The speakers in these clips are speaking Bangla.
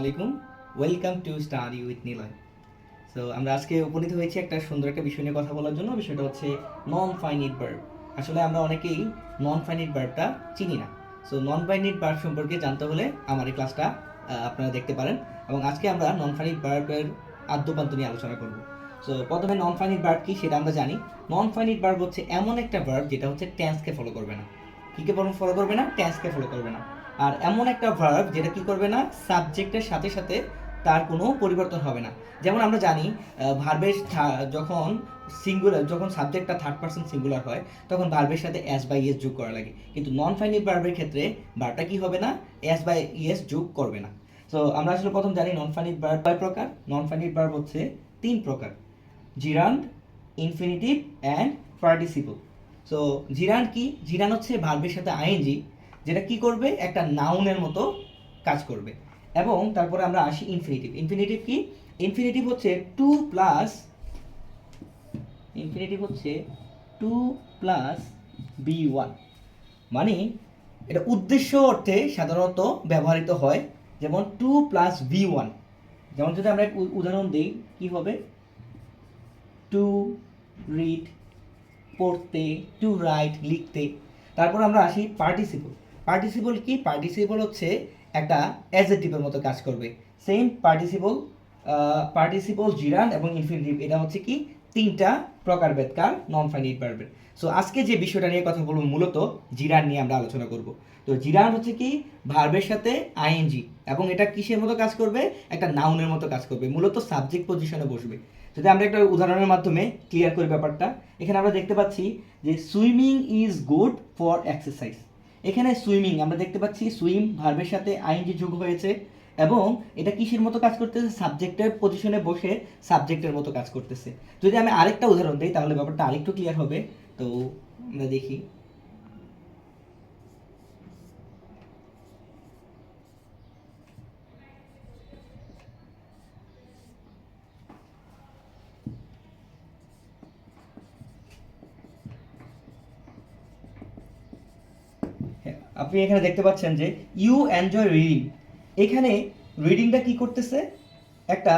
আলাইকুম, welcome to study with Niloy. So আমরা আজকে উপনীত হয়েছি একটা সুন্দর একটা বিষয় নিয়ে কথা বলার জন্য। বিষয়টা হচ্ছে নন ফাইনিট ভার্ব। আসলে আমরা অনেকেই নন ফাইনিট ভার্বটা চিনি না। সো নন ফাইনিট ভার্ব সম্পর্কে জানতে হলে আমার এই ক্লাসটা আপনারা দেখতে পারেন। এবং আজকে আমরা নন ফাইনিট ভার্বের আদ্যপান্ত নিয়ে আলোচনা করব। সো প্রথমে নন ফাইনিট ভার্ব কি সেটা আমরা জানি। নন ফাইনিট ভার্ব হচ্ছে এমন একটা ভার্ব যেটা হচ্ছে টেন্সকে ফলো করবে না। কীকে ফলো করবে না? টেন্সকে ফলো করবে না। আর এমন একটা ভার্ব যেটা কি করবে না, সাবজেক্টের সাথে সাথে তার কোনো পরিবর্তন হবে না। যেমন আমরা জানি ভার্বের যখন সিঙ্গুলার, যখন সাবজেক্টটা থার্ড পারসন সিঙ্গুলার হয় তখন ভার্বের সাথে এস বাই ইএস যোগ করা লাগে, কিন্তু নন ফাইনিট ভার্বের ক্ষেত্রে ভার্বটা কি হবে না, এস বাই ইএস যোগ করবে না। সো আমরা আসলে প্রথম জানি নন ফাইনিট ভার্ব কয় প্রকার। নন ফাইনিট ভার্ব হচ্ছে 3 প্রকার: জিরান্ড, ইনফিনিটিভ অ্যান্ড পার্টিসিপল। সো জিরান্ড কি? জিরান্ড হচ্ছে ভার্বের সাথে আইএনজি, যেটা কি করবে, একটা নাউনের মতো কাজ করবে। এবং তারপরে আমরা আসি ইনফিনিটিভ। ইনফিনিটিভ কি? ইনফিনিটিভ হচ্ছে টু প্লাস বি1। মানে এটা উদ্দেশ্য অর্থে সাধারণত ব্যবহৃত হয়, যেমন 2+v1। যেমন যদি আমরা এক উদাহরণ দিই, কি হবে? টু রিড, পড়তে, টু রাইট, লিখতে। তারপর আমরা আসি পার্টিসিপল। পার্টিসিপল কি? পার্টিসিপল হচ্ছে একটা অ্যাডজেক্টিভের মতো কাজ করবে। সেম পার্টিসিপল জিরান্ড এবং ইনফিনিটিভ, এটা হচ্ছে কি 3টা প্রকারভেদকার নন ফাইনিট ভার্বের। সো আজকে যে বিষয়টা নিয়ে কথা বলবো মূলত জিরান্ড নিয়ে আমরা আলোচনা করব। তো জিরান্ড হচ্ছে কি ভার্বের সাথে আইএনজি, এবং এটা কিসের মতো কাজ করবে, একটা নাউনের মতো কাজ করবে, মূলত সাবজেক্ট পজিশনে বসবে। যদি আমরা একটা উদাহরণের মাধ্যমে ক্লিয়ার করি ব্যাপারটা, এখানে আমরা দেখতে পাচ্ছি যে swimming is good for exercise. এখানে সুইমিং আমরা দেখতে পাচ্ছি সুইম ভার্বের সাথে আইএনজি যোগ হয়েছে, এবং এটা কিসের মতো কাজ করতেছে, সাবজেক্টের পজিশনে বসে সাবজেক্টের মতো কাজ করতেছে। যদি আমি আরেকটা উদাহরণ দিই তাহলে ব্যাপারটা আরেকটু ক্লিয়ার হবে। তো আমরা দেখি, আপনি এখানে দেখতে পাচ্ছেন যে ইউ এনজয় রিডিং। এখানে রিডিংটা কি করতেছে, একটা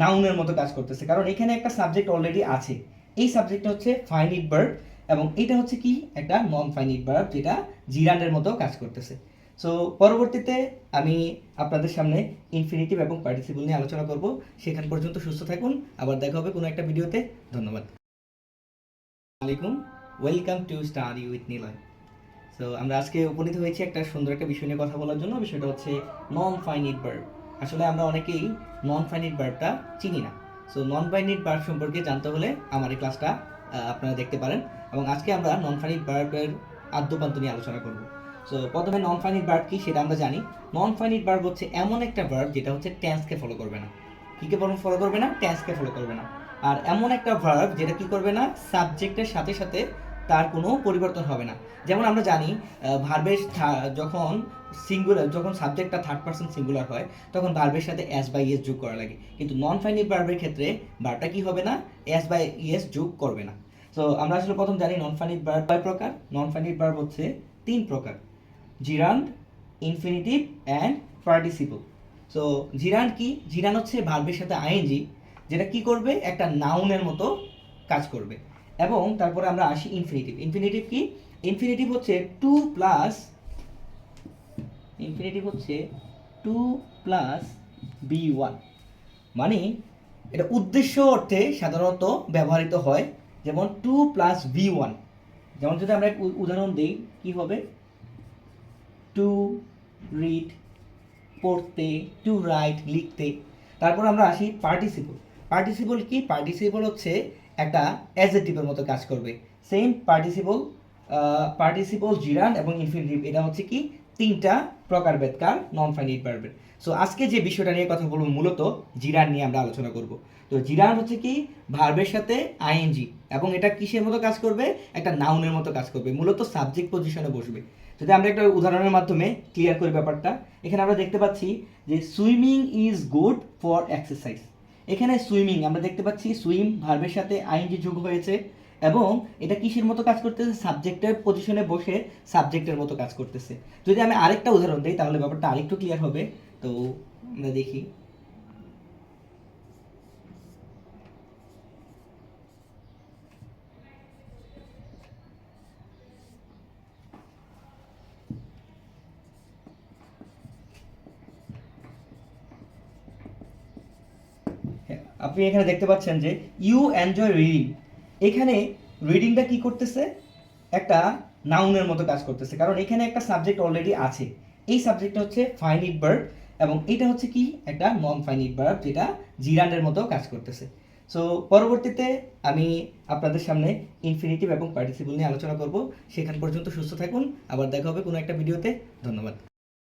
নাউনের মতো কাজ করতেছে, কারণ এখানে একটা সাবজেক্ট অলরেডি আছে। এই সাবজেক্টটা হচ্ছে ফাইনিট ভার্ব, এবং এটা হচ্ছে কি একটা নন ফাইনিট ভার্ব যেটা জিরান্ডের মতো কাজ করতেছে। সো পরবর্তীতে আমি আপনাদের সামনে ইনফিনিটিভ এবং পার্টিসিপল নিয়ে আলোচনা করব। সেখান পর্যন্ত সুস্থ থাকুন, আবার দেখা হবে কোনো একটা ভিডিওতে। ধন্যবাদ। আলাইকুম, welcome to study with Niloy. So আমরা আজকে উপনীত হয়েছি একটা সুন্দর একটা বিষয় নিয়ে কথা বলার জন্য। বিষয়টা হচ্ছে নন ফাইনিট ভার্ব। আসলে আমরা অনেকেই নন ফাইনিট ভার্বটা চিনি না। সো নন ফাইনিট ভার্ব সম্পর্কে জানতে হলে আমার এই ক্লাসটা আপনারা দেখতে পারেন। এবং আজকে আমরা নন ফাইনিট ভার্বের আদ্যপান্ত নিয়ে আলোচনা করব। সো প্রথমে নন ফাইনিট ভার্ব কি সেটা আমরা জানি। নন ফাইনিট ভার্ব হচ্ছে এমন একটা ভার্ব যেটা হচ্ছে টেন্সকে ফলো করবে না। কীকে ফলো করবে না? টেন্সকে ফলো করবে না। আর এমন একটা ভার্ব যেটা কি করবে না, সাবজেক্টের সাথে সাথে তার কোনো পরিবর্তন হবে না। যেমন আমরা জানি ভার্বের যখন সিঙ্গুলার, যখন সাবজেক্টটা থার্ড পারসন সিঙ্গুলার হয় তখন ভার্বের সাথে এস বাই ইএস যোগ করা লাগে, কিন্তু নন ফাইনিট ভার্বের ক্ষেত্রে ভার্বটা কি হবে না, এস বাই ইএস যোগ করবে না। সো আমরা আসলে প্রথম জানি নন ফাইনিট ভার্ব কয় প্রকার। নন ফাইনিট ভার্ব হচ্ছে 3 প্রকার: জিরান্ড, ইনফিনিটিভ অ্যান্ড পার্টিসিপল। সো জিরান্ড কি? জিরান্ড হচ্ছে ভার্বের সাথে আইএনজি, যেটা কি করবে, একটা নাউনের মতো কাজ করবে। এবং তারপরে আমরা আসি ইনফিনিটিভ। ইনফিনিটিভ কি? ইনফিনিটিভ হচ্ছে টু প্লাস বি1। মানে এটা উদ্দেশ্য অর্থে সাধারণত ব্যবহৃত হয়, যেমন 2+v1। যেমন যদি আমরা এক উদাহরণ দিই, কি হবে? টু রিড, পড়তে, টু রাইট, লিখতে। তারপর আমরা আসি পার্টিসিপল। পার্টিসিপল কি? পার্টিসিপল হচ্ছে একটা অ্যাডজেক্টিভের মতো কাজ করবে। সেম পার্টিসিপল জিরান্ড এবং ইনফিনিটিভ, এটা হচ্ছে কি 3টা প্রকারভেদকার নন ফাইনিট ভার্বের। সো আজকে যে বিষয়টা নিয়ে কথা বলবো মূলত জিরান্ড নিয়ে আমরা আলোচনা করব। তো জিরান্ড হচ্ছে কি ভার্বের সাথে আইএনজি, এবং এটা কিসের মতো কাজ করবে, একটা নাউনের মতো কাজ করবে, মূলত সাবজেক্ট পজিশনে বসবে। যদি আমরা একটা উদাহরণের মাধ্যমে ক্লিয়ার করি ব্যাপারটা, এখানে আমরা দেখতে পাচ্ছি যে swimming is good for exercise. এখানে সুইমিং আমরা দেখতে পাচ্ছি সুইম ভার্বের সাথে আইএনজি যোগ হয়েছে, এবং এটা কিসের মতো কাজ করতেছে, সাবজেক্টের পজিশনে বসে সাবজেক্টের মতো কাজ করতেছে। যদি আমি আরেকটা উদাহরণ দিই তাহলে ব্যাপারটা আরেকটু ক্লিয়ার হবে। তো আমরা দেখি। হ্যাঁ, আপনি এখানে দেখতে পাচ্ছেন যে ইউ এনজয় রিডিং। এখানে রিডিংটা কি করতেছে, একটা নাউনের মতো কাজ করতেছে, কারণ এখানে একটা সাবজেক্ট অলরেডি আছে। এই সাবজেক্টটা হচ্ছে ফাইনিট ভার্ব এবং এটা হচ্ছে কি একটা নন ফাইনিট ভার্ব, যেটা জিরান্ডের মতো কাজ করতেছে। সো পরবর্তীতে আমি আপনাদের সামনে ইনফিনিটিভ এবং পার্টিসিপল নিয়ে আলোচনা করব। সেখান পর্যন্ত সুস্থ থাকুন, আবার দেখা হবে কোনো একটা ভিডিওতে। ধন্যবাদ।